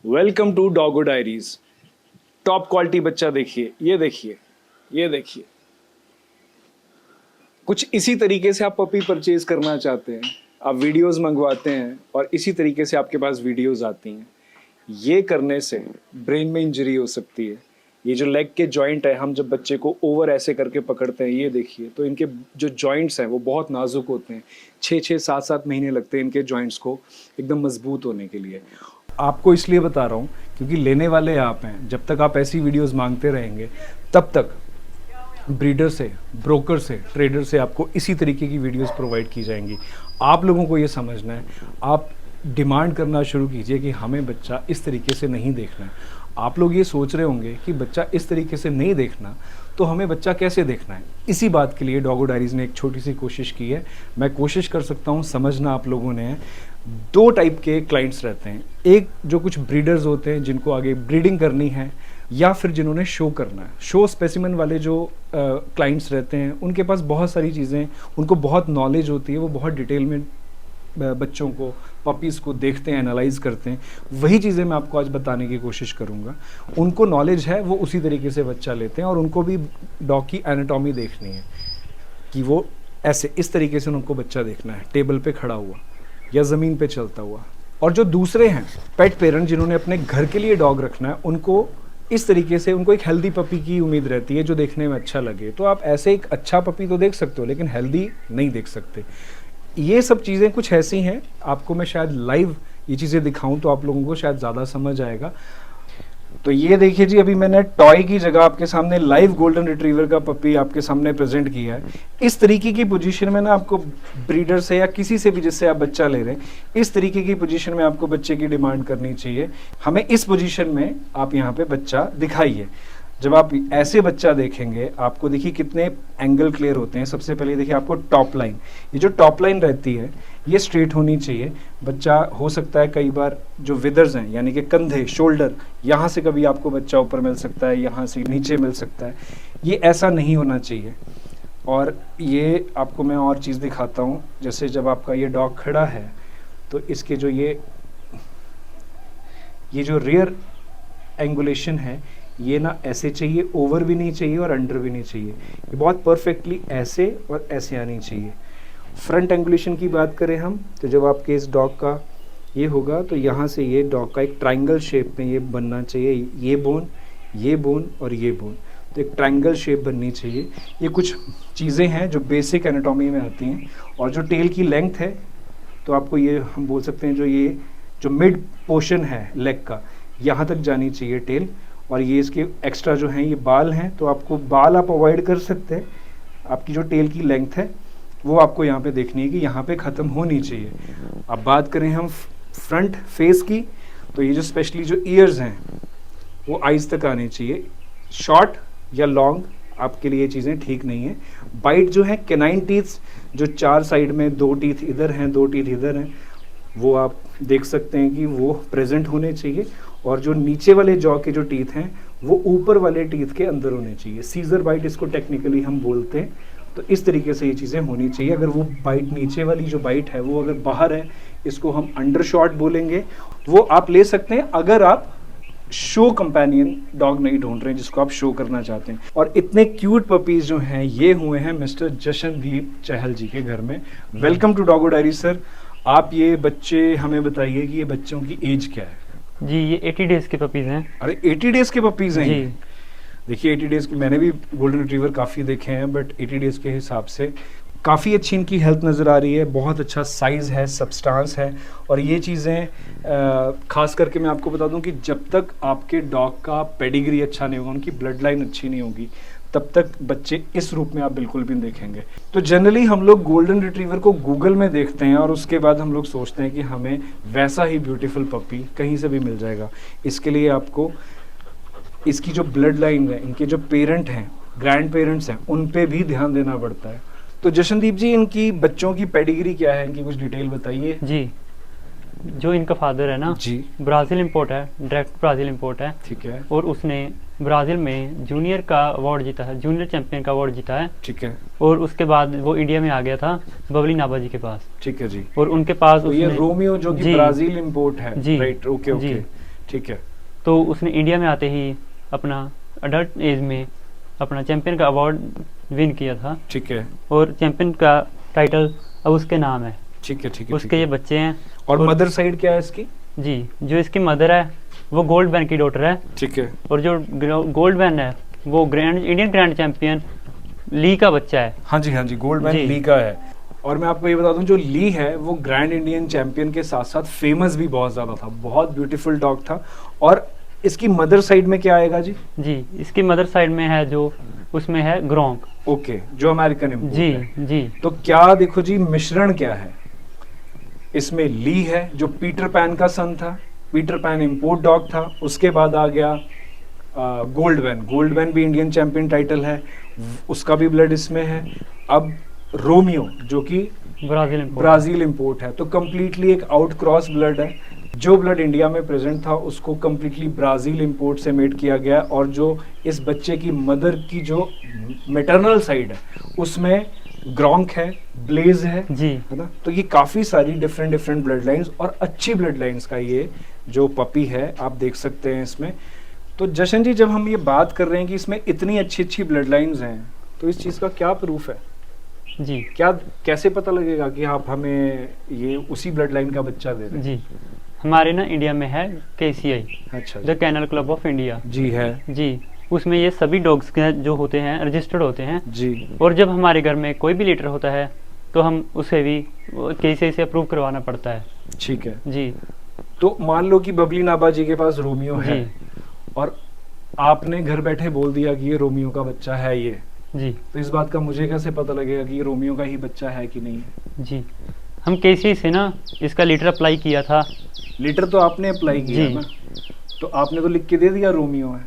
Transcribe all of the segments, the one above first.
Welcome to Dogo Diaries. Top quality बच्चा देखिए, ये देखिए, ये देखिए। कुछ इसी तरीके से आप पपी परचेज करना चाहते हैं, आप वीडियोस मंगवाते हैं और इसी तरीके से आपके पास वीडियोस आती हैं। ये करने से ब्रेन में इंजरी हो सकती है। ये जो लेग के जॉइंट है, हम जब बच्चे को ओवर ऐसे करके पकड़ते हैं, ये देखिए, तो इनके जो जॉइंट्स हैं वो बहुत नाजुक होते हैं। 6-6, 7-7 महीने लगते हैं इनके जॉइंट्स को एकदम मजबूत होने के लिए। आपको इसलिए बता रहा हूँ क्योंकि लेने वाले आप हैं। जब तक आप ऐसी वीडियोस मांगते रहेंगे तब तक ब्रीडर से, ब्रोकर से, ट्रेडर से आपको इसी तरीके की वीडियोस प्रोवाइड की जाएंगी। आप लोगों को ये समझना है, आप डिमांड करना शुरू कीजिए कि हमें बच्चा इस तरीके से नहीं देखना है। आप लोग ये सोच रहे होंगे कि बच्चा इस तरीके से नहीं देखना, तो हमें बच्चा कैसे देखना है। इसी बात के लिए डॉगो डायरीज ने एक छोटी सी कोशिश की है। मैं कोशिश कर सकता हूँ, समझना आप लोगों ने है। 2 टाइप के क्लाइंट्स रहते हैं। एक जो कुछ ब्रीडर्स होते हैं जिनको आगे ब्रीडिंग करनी है, या फिर जिन्होंने शो करना है। शो स्पेसिमेन वाले जो क्लाइंट्स रहते हैं, उनके पास बहुत सारी चीज़ें, उनको बहुत नॉलेज होती है, वो बहुत डिटेल में बच्चों को, पपीज़ को देखते हैं, एनालाइज करते हैं। वही चीज़ें मैं आपको आज बताने की कोशिश करूँगा। उनको नॉलेज है, वो उसी तरीके से बच्चा लेते हैं और उनको भी डॉग की एनाटॉमी देखनी है कि वो ऐसे इस तरीके से उनको बच्चा देखना है, टेबल पे खड़ा हुआ या ज़मीन पे चलता हुआ। और जो दूसरे हैं पेट पेरेंट, जिन्होंने अपने घर के लिए डॉग रखना है, उनको इस तरीके से, उनको एक हेल्दी पपी की उम्मीद रहती है जो देखने में अच्छा लगे। तो आप ऐसे एक अच्छा पपी तो देख सकते हो, लेकिन हेल्दी नहीं देख सकते। ये सब चीज़ें कुछ ऐसी हैं, आपको मैं शायद लाइव ये चीज़ें दिखाऊं तो आप लोगों को शायद ज़्यादा समझ आएगा। तो ये देखिए जी, अभी मैंने टॉय की जगह आपके सामने लाइव गोल्डन रिट्रीवर का पपी आपके सामने प्रेजेंट किया है। इस तरीके की पोजीशन में ना आपको ब्रीडर से या किसी से भी जिससे आप बच्चा ले रहे हैं, इस तरीके की पोजीशन में आपको बच्चे की डिमांड करनी चाहिए। हमें इस पोजीशन में आप यहाँ पे बच्चा दिखाइए। जब आप ऐसे बच्चा देखेंगे, आपको देखिए कितने एंगल क्लियर होते हैं। सबसे पहले देखिए आपको टॉप लाइन, ये जो टॉप लाइन रहती है ये स्ट्रेट होनी चाहिए। बच्चा हो सकता है कई बार जो विदर्स हैं, यानी कि कंधे, शोल्डर, यहाँ से कभी आपको बच्चा ऊपर मिल सकता है, यहाँ से नीचे मिल सकता है। ये ऐसा नहीं होना चाहिए। और ये आपको मैं और चीज़ दिखाता हूँ। जैसे जब आपका ये डॉग खड़ा है तो इसके जो ये जो रियर एंगुलेशन है, ये ना ऐसे चाहिए, ओवर भी नहीं चाहिए और अंडर भी नहीं चाहिए। ये बहुत परफेक्टली ऐसे और ऐसे आनी चाहिए। फ्रंट एंगुलेशन की बात करें हम, तो जब आपके इस डॉग का ये होगा तो यहाँ से ये डॉग का एक ट्रायंगल शेप में ये बनना चाहिए। ये बोन, ये बोन और ये बोन, तो एक ट्रायंगल शेप बननी चाहिए। ये कुछ चीज़ें हैं जो बेसिक एनाटॉमी में आती हैं। और जो टेल की लेंथ है, तो आपको ये हम बोल सकते हैं जो मिड पोर्शन है लेग का, यहाँ तक जानी चाहिए टेल। और ये इसके एक्स्ट्रा जो हैं ये बाल हैं, तो आपको बाल आप अवॉइड कर सकते हैं। आपकी जो टेल की लेंथ है वो आपको यहाँ पे देखनी है कि यहाँ पे ख़त्म होनी चाहिए। अब बात करें हम फ्रंट फेस की, तो ये जो स्पेशली जो ईयर्स हैं वो आइज़ तक आने चाहिए। शॉर्ट या लॉन्ग आपके लिए ये चीज़ें ठीक नहीं है। बाइट जो है, कैनाइन टीथ्स जो 4 साइड में 2 टीथ इधर हैं, 2 टीथ इधर हैं, वो आप देख सकते हैं कि वो प्रेजेंट होने चाहिए। और जो नीचे वाले जॉ के जो टीथ हैं वो ऊपर वाले टीथ के अंदर होने चाहिए। सीजर बाइट इसको टेक्निकली हम बोलते हैं। तो इस तरीके से ये चीज़ें होनी चाहिए। अगर वो बाइट, नीचे वाली जो बाइट है वो अगर बाहर है, इसको हम अंडर शॉट बोलेंगे। वो आप ले सकते हैं अगर आप शो कंपेनियन डॉग नहीं ढूंढ रहे हैं जिसको आप शो करना चाहते हैं। और इतने क्यूट पपीज जो हैं ये हुए हैं मिस्टर जशनदीप चहल जी के घर में। Welcome to Dogo diary sir. आप ये बच्चे हमें बताइए कि ये बच्चों की एज क्या है? जी, ये 80 डेज के पपीज हैं। अरे 80 डेज के पपीज हैं जी। देखिए 80 डेज की, मैंने भी गोल्डन रिट्रीवर काफ़ी देखे हैं, बट 80 डेज के हिसाब से काफ़ी अच्छी इनकी हेल्थ नज़र आ रही है। बहुत अच्छा साइज़ है, सब्सटेंस है। और ये चीज़ें खास करके मैं आपको बता दूं कि जब तक आपके डॉग का पेडिग्री अच्छा नहीं होगा, उनकी ब्लड लाइन अच्छी नहीं होगी, तब तक बच्चे इस रूप में आप बिल्कुल भी नहीं देखेंगे। तो जनरली हम लोग गोल्डन रिट्रीवर को गूगल में देखते हैं और उसके बाद हम लोग सोचते हैं कि हमें वैसा ही ब्यूटीफुल पपी कहीं से भी मिल जाएगा। इसके लिए आपको इसकी जो ब्लड लाइन है, इनके जो पेरेंट हैं, ग्रैंड पेरेंट्स हैं, उन पे भी ध्यान देना पड़ता है। तो जशनदीप जी, इनकी बच्चों की पेडिग्री क्या है, इनकी कुछ डिटेल बताइए। जी, जो इनका फादर है ना जी, ब्राज़ील इंपोर्ट है, डायरेक्ट ब्राज़ील इंपोर्ट है। ठीक है, और उसने ब्राज़ील में जूनियर का अवार्ड जीता है, जूनियर चैंपियन का अवार्ड जीता है। ठीक है। और उसके बाद वो इंडिया में आ गया था बबली नाबा जी के पास। ठीक है जी। और उनके पास तो ये रोमियो जो कि जी, ब्राजील इंपोर्ट है, जी, राइट? Okay okay. जी। ठीक है। तो उसने इंडिया में आते ही अपना अडल्ट एज में अपना चैंपियन का अवार्ड विन किया था, ठीक है। और चैंपियन का टाइटल अब उसके नाम है। ठीक है। ठीक है। उसके ये बच्चे हैं। और मदर साइड क्या है इसकी? जी, जो इसकी मदर है वो गोल्ड बैन की डॉटर है, ठीक है। और जो गोल्ड बैन है वो इंडियन ग्रैंड चैंपियन ली का बच्चा है। हाँ जी, हाँ जी, गोल्ड मैन जी। ली का है। और मैं आपको ये बता दूं, जो ली है वो ग्रैंड इंडियन चैंपियन के साथ साथ फेमस भी बहुत ज्यादा था, बहुत ब्यूटीफुल डॉग था। और इसकी मदर साइड में क्या आएगा जी? जी, इसकी मदर साइड में है जो उसमें है ग्रोंक। ओके, जो अमेरिकन इम्पोर्ट जी है। जी। तो क्या देखो जी, मिश्रण क्या है इसमें? ली है जो पीटर पैन का सन था, पीटर पैन इम्पोर्ट डॉग था। उसके बाद आ गया गोल्ड वैन। गोल्ड वैन भी इंडियन चैंपियन टाइटल है, उसका भी ब्लड इसमें है। अब रोमियो जो कि ब्राजील इम्पोर्ट है, तो कंप्लीटली एक आउट क्रॉस ब्लड है। जो ब्लड इंडिया में प्रेजेंट था उसको कंप्लीटली ब्राजील इम्पोर्ट से मेड किया गया, और जो इस बच्चे की मदर की जो मैटरनल साइड है उसमें ग्रोंक है, ब्लेज है जी, है ना। तो ये काफी सारी डिफरेंट डिफरेंट ब्लड लाइन्स और अच्छी ब्लड लाइन्स का ये जो पपी है आप देख सकते हैं इसमें। तो जशन जी, जब हम ये बात कर रहे हैं कि इसमें इतनी अच्छी अच्छी ब्लड लाइन्स हैं, तो इस चीज का क्या प्रूफ है? जी, क्या कैसे पता लगेगा कि आप हमें ये उसी ब्लड लाइन का बच्चा दे रहे हैं? जी, हमारे ना इंडिया में है KCI, अच्छा the kennel club of India. जी है जी, उसमें ये सभी डॉग्स के जो होते हैं रजिस्टर्ड होते हैं। जी। और जब हमारे घर में कोई भी लीटर होता है तो हम उसे भी KCI से अप्रूव करवाना पड़ता है। ठीक है। जी तो मान लो कि बबली नाबा जी के पास रोमियो है, जी और आपने घर बैठे बोल दिया कि ये रोमियो का बच्चा है ये, जी तो इस बात का मुझे कैसे पता लगेगा कि ये रोमियो का ही बच्चा है कि नहीं है? जी, हम KCI से ना इसका लीटर अप्लाई किया था। लीटर तो आपने अप्लाई किया जी। ना, तो आपने तो लिख के दे दिया रोमियो है,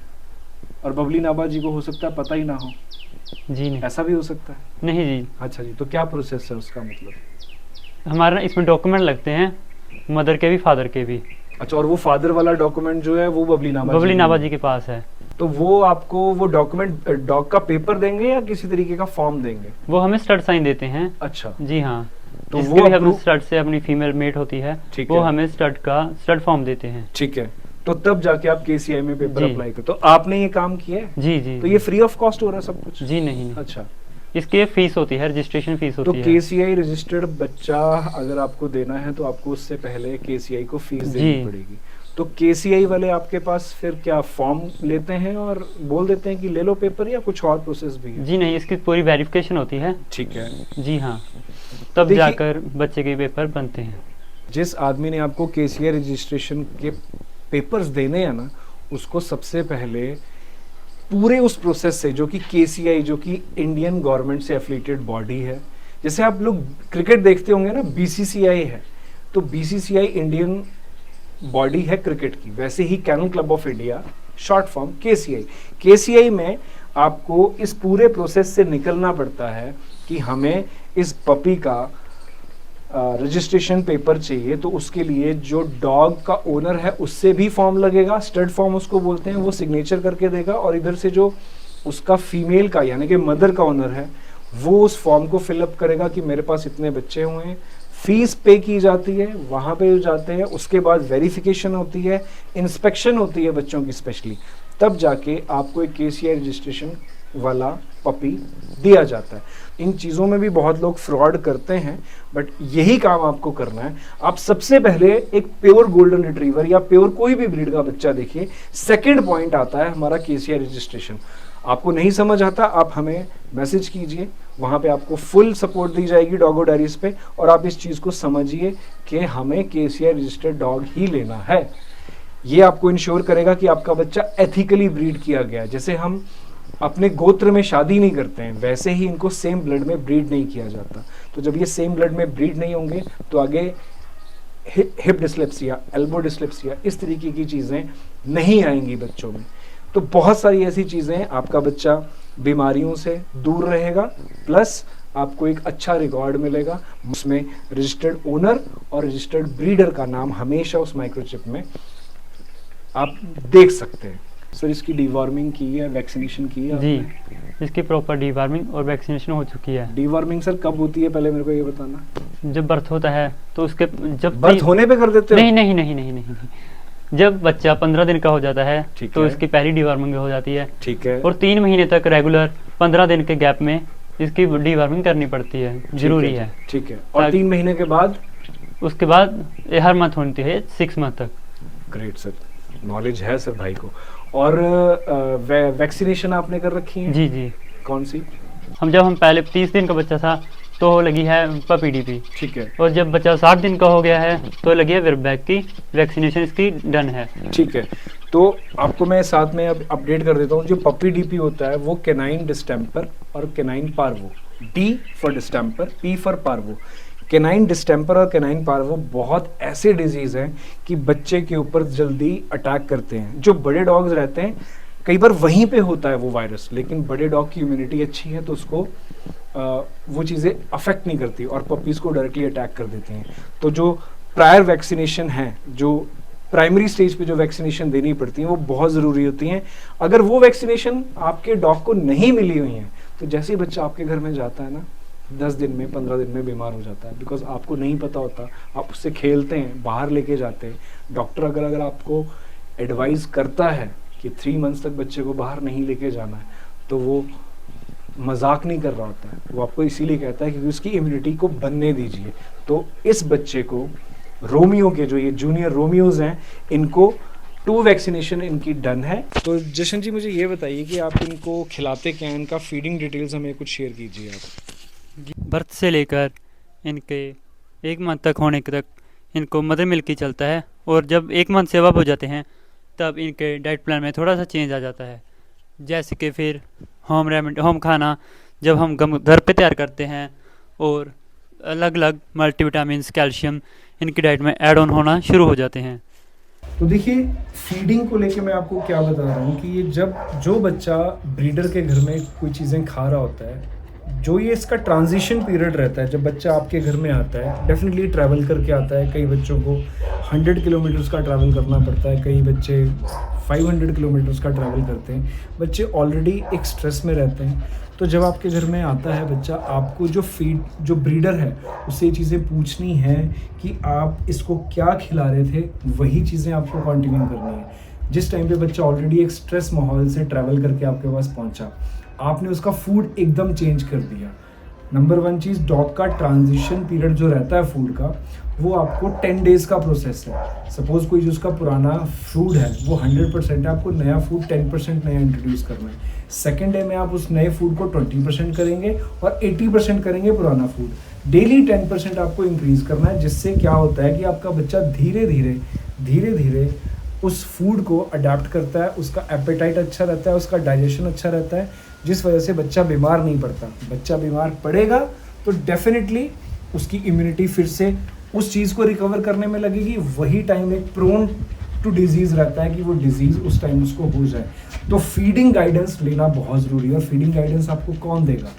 और बबली नाबा जी को हो सकता है पता ही ना हो, जी नहीं, ऐसा भी हो सकता है। नहीं जी, अच्छा जी, तो क्या प्रोसेस है उसका मतलब? हमारे ना इसमें डॉक्यूमेंट लगते हैं, मदर के भी फादर के भी। अच्छा, और वो फादर वाला डॉक्यूमेंट जो है वो बबली नाबा जी के पास है। तो वो आपको वो डॉक्यूमेंट डॉग का पेपर देंगे या किसी तरीके का फॉर्म देंगे? वो हमें स्टड साइन देते हैं। अच्छा, जी हाँ, तो जिसके वो भी हम approve- स्टड से अपनी फीमेल मेट होती है, ठीक वो है। हमें स्टड फॉर्म देते हैं। ठीक है, तो तब जाके आप KCI में पेपर जी। अप्लाई करते हो। तो आपने ये काम किया है? जी जी। तो ये फ्री ऑफ कॉस्ट हो रहा है सब कुछ? जी नहीं, अच्छा, इसकी फीस होती है, रजिस्ट्रेशन फीस तो होती है। KCI रजिस्टर्ड बच्चा अगर आपको देना है तो आपको उससे पहले KCI को फीस देनी जी। पड़ेगी। तो KCI वाले आपके पास फिर क्या फॉर्म लेते हैं और बोल देते हैं कि ले लो पेपर, या कुछ और प्रोसेस भी है? जी नहीं, इसकी पूरी वेरिफिकेशन होती है। ठीक है। जी हाँ, तब देखिए- जाकर बच्चे के पेपर बनते हैं। जिस आदमी ने आपको KCI रजिस्ट्रेशन के पेपर्स देने हैं ना, उसको सबसे पहले पूरे उस प्रोसेस से, जो कि KCI जो कि इंडियन गवर्नमेंट से एफिलिएटेड बॉडी है, जैसे आप लोग क्रिकेट देखते होंगे ना, BCCI है, तो BCCI इंडियन बॉडी है क्रिकेट की, वैसे ही kennel club of India short form KCI। KCI में आपको इस पूरे प्रोसेस से निकलना पड़ता है कि हमें इस पपी का रजिस्ट्रेशन पेपर चाहिए, तो उसके लिए जो डॉग का ओनर है उससे भी फॉर्म लगेगा, स्टड फॉर्म उसको बोलते हैं, वो सिग्नेचर करके देगा, और इधर से जो उसका फीमेल का यानी कि मदर का ओनर है वो उस फॉर्म को फिलअप करेगा कि मेरे पास इतने बच्चे हुए हैं। फीस पे की जाती है, वहाँ पे जाते हैं, उसके बाद वेरिफिकेशन होती है, इंस्पेक्शन होती है बच्चों की स्पेशली, तब जाके आपको एक KCI रजिस्ट्रेशन वाला पपी दिया जाता है। इन चीज़ों में भी बहुत लोग फ्रॉड करते हैं, बट यही काम आपको करना है। आप सबसे पहले एक प्योर गोल्डन रिट्रीवर या प्योर कोई भी ब्रीड का बच्चा देखिए। सेकंड पॉइंट आता है हमारा KCI रजिस्ट्रेशन। आपको नहीं समझ आता, आप हमें मैसेज कीजिए, वहाँ पे आपको फुल सपोर्ट दी जाएगी डॉगो डायरीज पे, और आप इस चीज़ को समझिए कि हमें KCI रजिस्टर्ड डॉग ही लेना है। ये आपको इंश्योर करेगा कि आपका बच्चा एथिकली ब्रीड किया गया है। जैसे हम अपने गोत्र में शादी नहीं करते हैं, वैसे ही इनको सेम ब्लड में ब्रीड नहीं किया जाता। तो जब ये सेम ब्लड में ब्रीड नहीं होंगे तो आगे हिप डिस्लेप्सिया, एल्बो डिस्लेप्सिया, इस तरीके की चीज़ें नहीं आएंगी बच्चों में। तो बहुत सारी ऐसी चीज़ें, आपका बच्चा बीमारियों से दूर रहेगा, प्लस आपको एक अच्छा रिकॉर्ड मिलेगा। उसमें रजिस्टर्ड ओनर और रजिस्टर्ड ब्रीडर का नाम हमेशा उस माइक्रोचिप में आप देख सकते हैं। सर, इसकी डीवॉर्मिंग की है, वैक्सीनेशन की है जी, आपने? इसकी प्रॉपर डीवार्मिंग और वैक्सीनेशन हो चुकी है। डीवॉर्मिंग सर कब होती है, पहले मेरे को ये बताना। जब बर्थ होता है तो उसके जब बर्थ होने पे कर देते हो? नहीं नहीं नहीं नहीं नहीं नहीं, जब बच्चा 15 दिन का हो जाता है ठीक तो है। इसकी पहली डीवर्मिंग हो जाती है ठीक है। और 3 महीने तक रेगुलर 15 दिन के गैप में इसकी डीवर्मिंग करनी पड़ती है, जरूरी है। ठीक है। और 3 महीने के बाद? उसके बाद ये हर मंथ होती है 6 मंथ तक। ग्रेट सर, नॉलेज है सर भाई को। और वैक्सीनेशन आपने कर रखी है? जी जी। कौन सी? हम पहले 30 दिन का बच्चा था तो लगी है पपी डीपी, ठीक है। और जब बच्चा 60 दिन का हो गया है तो लगी है विरबैक की वैक्सीनेशन, इसकी डन है। ठीक है। तो आपको मैं साथ में अब अपडेट कर देता हूँ, जो पपी डीपी होता है वो कैनाइन डिस्टेम्पर और canine parvo, D for distemper, P for parvo. Canine distemper और कैनाइन पार्वो बहुत ऐसे डिजीज हैं कि बच्चे के ऊपर जल्दी अटैक करते हैं। जो बड़े डॉग्स रहते हैं कई बार वहीं पे होता है वो वायरस, लेकिन बड़े डॉग की इम्यूनिटी अच्छी है तो उसको वो चीज़ें अफेक्ट नहीं करती और पपीज को डायरेक्टली अटैक कर देती हैं। तो जो प्रायर वैक्सीनेशन है, जो प्राइमरी स्टेज पे जो वैक्सीनेशन देनी पड़ती है वो बहुत ज़रूरी होती हैं। अगर वो वैक्सीनेशन आपके डॉग को नहीं मिली हुई हैं तो जैसे ही बच्चा आपके घर में जाता है ना, 10 दिन में 15 दिन में बीमार हो जाता है, बिकॉज आपको नहीं पता होता, आप उससे खेलते हैं, बाहर लेके जाते हैं। डॉक्टर अगर आपको एडवाइस करता है कि 3 मंथ्स तक बच्चे को बाहर नहीं लेके जाना है तो वो मजाक नहीं कर रहा होता है, वो आपको इसीलिए कहता है क्योंकि उसकी इम्यूनिटी को बनने दीजिए। तो इस बच्चे को रोमियो के जो ये जूनियर रोमियोज हैं इनको 2 वैक्सीनेशन इनकी डन है। तो जशन जी मुझे ये बताइए कि आप इनको खिलाते क्या हैं, इनका फीडिंग डिटेल्स हमें कुछ शेयर कीजिए आप। बर्थ से लेकर इनके 1 मंथ तक होने तक इनको मदर मिल्क ही चलता है, और जब 1 मंथ से अब हो जाते हैं तब इनके डाइट प्लान में थोड़ा सा चेंज आ जाता है। जैसे कि फिर होम खाना जब हम घर पे तैयार करते हैं, और अलग अलग मल्टीविटामिन्स, कैल्शियम इनकी डाइट में ऐड ऑन होना शुरू हो जाते हैं। तो देखिए, फीडिंग को लेके मैं आपको क्या बता रहा हूँ कि ये जब जो बच्चा ब्रीडर के घर में कोई चीज़ें खा रहा होता है, जो ये इसका ट्रांजिशन पीरियड रहता है, जब बच्चा आपके घर में आता है, डेफिनेटली ट्रैवल करके आता है। कई बच्चों को 100 किलोमीटर्स का ट्रैवल करना पड़ता है, कई बच्चे 500 किलोमीटर्स का ट्रैवल करते हैं। बच्चे ऑलरेडी एक स्ट्रेस में रहते हैं। तो जब आपके घर में आता है बच्चा, आपको जो ब्रीडर है उससे ये चीज़ें पूछनी है कि आप इसको क्या खिला रहे थे, वही चीज़ें आपको कंटिन्यू करनी है। जिस टाइम पे बच्चा ऑलरेडी एक स्ट्रेस माहौल से ट्रैवल करके आपके पास पहुंचा, आपने उसका फूड एकदम चेंज कर दिया। नंबर 1 चीज़, डॉग का ट्रांजिशन पीरियड जो रहता है फूड का, वो आपको 10 डेज़ का प्रोसेस है। सपोज़ कोई जो उसका पुराना फूड है वो 100% है, आपको नया फूड 10% नया इंट्रोड्यूस करना है। सेकेंड डे में आप उस नए फूड को 20% करेंगे और 80% करेंगे पुराना फूड। डेली 10% आपको इंक्रीज़ करना है, जिससे क्या होता है कि आपका बच्चा धीरे धीरे उस फूड को अडेप्ट करता है, उसका एपेटाइट अच्छा रहता है, उसका डाइजेशन अच्छा रहता है, जिस वजह से बच्चा बीमार नहीं पड़ता। बच्चा बीमार पड़ेगा तो डेफिनेटली उसकी इम्यूनिटी फिर से उस चीज़ को रिकवर करने में लगेगी। वही टाइम एक प्रोन टू डिजीज़ रहता है कि वो डिजीज़ उस टाइम उसको हो जाए। तो फीडिंग गाइडेंस लेना बहुत ज़रूरी है। और फीडिंग गाइडेंस आपको कौन देगा?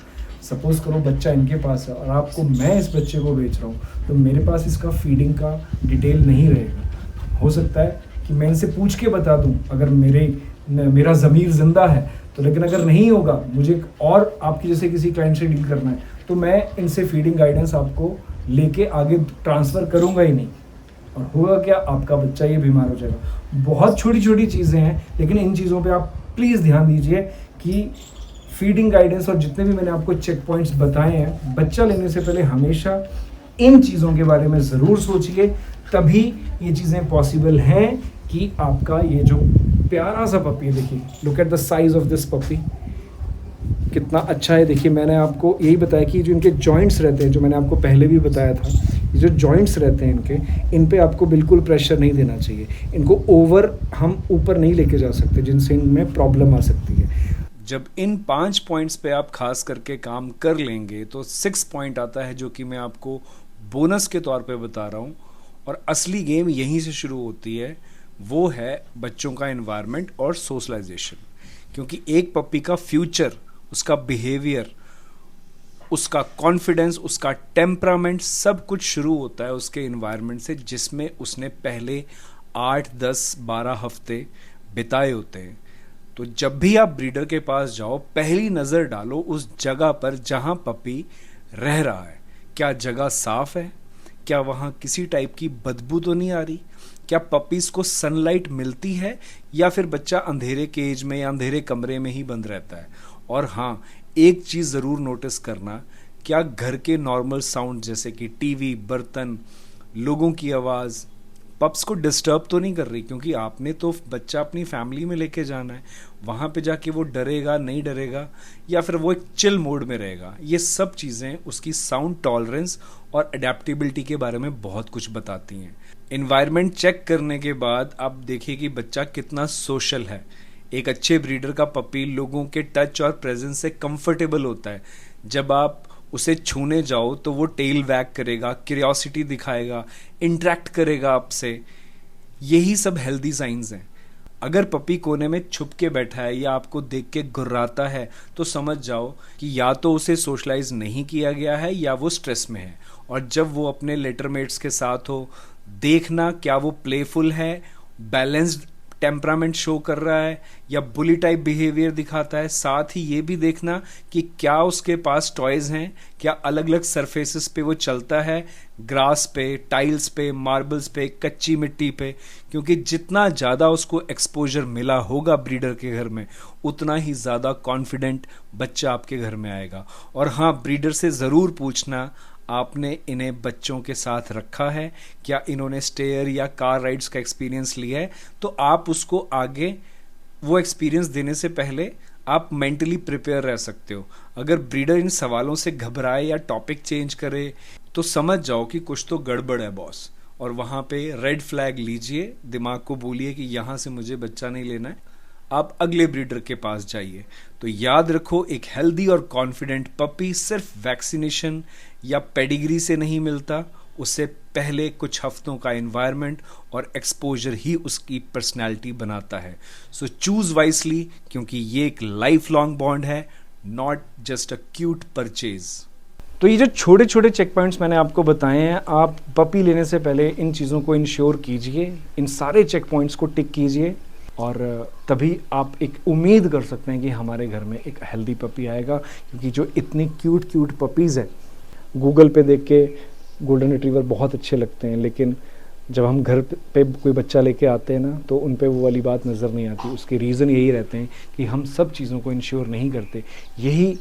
सपोज़ करो बच्चा इनके पास है और आपको मैं इस बच्चे को बेच रहा हूँ, तो मेरे पास इसका फीडिंग का डिटेल नहीं रहेगा। हो सकता है कि मैं इनसे पूछ के बता दूं अगर मेरा ज़मीर ज़िंदा है तो, लेकिन अगर नहीं होगा, मुझे और आपकी जैसे किसी क्लाइंट से डील करना है, तो मैं इनसे फीडिंग गाइडेंस आपको लेके आगे ट्रांसफ़र करूंगा ही नहीं। और होगा क्या, आपका बच्चा ये बीमार हो जाएगा। बहुत छोटी छोटी चीज़ें हैं, लेकिन इन चीज़ों पे आप प्लीज़ ध्यान दीजिए कि फीडिंग गाइडेंस और जितने भी मैंने आपको चेक पॉइंट्स बताए हैं, बच्चा लेने से पहले हमेशा इन चीज़ों के बारे में ज़रूर सोचिए, तभी ये चीज़ें पॉसिबल हैं कि आपका ये जो प्यारा सा पपी है, देखिए, look at the size of this puppy, कितना अच्छा है। देखिए, मैंने आपको यही बताया कि जो इनके जॉइंट्स रहते हैं, जो मैंने आपको पहले भी बताया था, ये जो जॉइंट्स रहते हैं इनके, इन पे आपको बिल्कुल प्रेशर नहीं देना चाहिए। इनको हम ऊपर नहीं लेके जा सकते, जिनसे इनमें प्रॉब्लम आ सकती है। जब इन 5 पॉइंट्स पे आप खास करके काम कर लेंगे तो 6 पॉइंट आता है, जो कि मैं आपको बोनस के तौर पे बता रहा हूँ। और असली गेम यहीं से शुरू होती है, वो है बच्चों का एनवायरनमेंट और सोशलाइजेशन। क्योंकि एक पपी का फ्यूचर, उसका बिहेवियर, उसका कॉन्फिडेंस, उसका टेम्परामेंट, सब कुछ शुरू होता है उसके एनवायरनमेंट से, जिसमें उसने पहले 8, 10, 12 हफ्ते बिताए होते हैं। तो जब भी आप ब्रीडर के पास जाओ, पहली नज़र डालो उस जगह पर जहां पपी रह रहा है। क्या जगह साफ है? क्या वहां किसी टाइप की बदबू तो नहीं आ रही? क्या पपीज को सनलाइट मिलती है या फिर बच्चा अंधेरे केज में या अंधेरे कमरे में ही बंद रहता है। और हाँ, एक चीज़ ज़रूर नोटिस करना, क्या घर के नॉर्मल साउंड जैसे कि टीवी, बर्तन, लोगों की आवाज़ पप्स को डिस्टर्ब तो नहीं कर रही, क्योंकि आपने तो बच्चा अपनी फैमिली में लेके जाना है, वहाँ पे जाके वो डरेगा नहीं डरेगा या फिर वो एक चिल मोड में रहेगा। ये सब चीज़ें उसकी साउंड टॉलरेंस और अडेप्टेबिलिटी के बारे में बहुत कुछ बताती हैं। इन्वायरमेंट चेक करने के बाद आप देखिए कि बच्चा कितना सोशल है। एक अच्छे ब्रीडर का पपी लोगों के टच और प्रेजेंस से कंफर्टेबल होता है। जब आप उसे छूने जाओ तो वो टेल वैग करेगा, क्यूरियोसिटी दिखाएगा, इंटरेक्ट करेगा आपसे। यही सब हेल्दी साइंस हैं। अगर पपी कोने में छुप के बैठा है या आपको देख के गुर्राता है तो समझ जाओ कि या तो उसे सोशलाइज नहीं किया गया है या वो स्ट्रेस में है। और जब वो अपने लेटरमेट्स के साथ हो, देखना क्या वो प्लेफुल है, बैलेंस्ड टेम्परामेंट शो कर रहा है या बुली टाइप बिहेवियर दिखाता है। साथ ही ये भी देखना कि क्या उसके पास टॉयज हैं, क्या अलग अलग सरफेसेस पे वो चलता है, ग्रास पे, टाइल्स पे, मार्बल्स पे, कच्ची मिट्टी पे। क्योंकि जितना ज़्यादा उसको एक्सपोजर मिला होगा ब्रीडर के घर में, उतना ही ज़्यादा कॉन्फिडेंट बच्चा आपके घर में आएगा। और हाँ, ब्रीडर से ज़रूर पूछना, आपने इन्हें बच्चों के साथ रखा है, क्या इन्होंने स्टेयर या कार राइड्स का एक्सपीरियंस लिया है, तो आप उसको आगे वो एक्सपीरियंस देने से पहले आप मेंटली प्रिपेयर रह सकते हो। अगर ब्रीडर इन सवालों से घबराए या टॉपिक चेंज करे तो समझ जाओ कि कुछ तो गड़बड़ है बॉस। और वहाँ पे रेड फ्लैग लीजिए, दिमाग को बोलिए कि यहाँ से मुझे बच्चा नहीं लेना है, आप अगले ब्रीडर के पास जाइए। तो याद रखो, एक हेल्दी और कॉन्फिडेंट पपी सिर्फ वैक्सीनेशन या पेडिग्री से नहीं मिलता, उससे पहले कुछ हफ्तों का एनवायरनमेंट और एक्सपोजर ही उसकी पर्सनैलिटी बनाता है। सो चूज वाइसली, क्योंकि ये एक लाइफ लॉन्ग बॉन्ड है, not just a cute purchase. तो ये जो छोटे छोटे चेक पॉइंट्स मैंने आपको बताए हैं, आप पपी लेने से पहले इन चीज़ों को इंश्योर कीजिए, इन सारे चेक पॉइंट्स को टिक कीजिए, और तभी आप एक उम्मीद कर सकते हैं कि हमारे घर में एक हेल्दी पपी आएगा। क्योंकि जो इतनी क्यूट पपीज़ हैं, गूगल पे देख के गोल्डन रिट्रीवर बहुत अच्छे लगते हैं, लेकिन जब हम घर पे कोई बच्चा लेके आते हैं ना, तो उन पे वो वाली बात नज़र नहीं आती। उसके रीज़न यही रहते हैं कि हम सब चीज़ों को इंश्योर नहीं करते। यही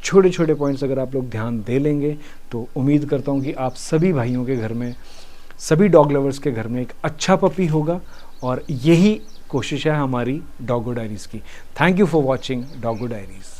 छोटे छोटे पॉइंट्स अगर आप लोग ध्यान दे लेंगे तो उम्मीद करता हूँ कि आप सभी भाइयों के घर में, सभी डॉग लवर्स के घर में एक अच्छा पपी होगा। और यही कोशिश है हमारी डॉगो डायरीज़ की। Thank you for watching Doggo diaries.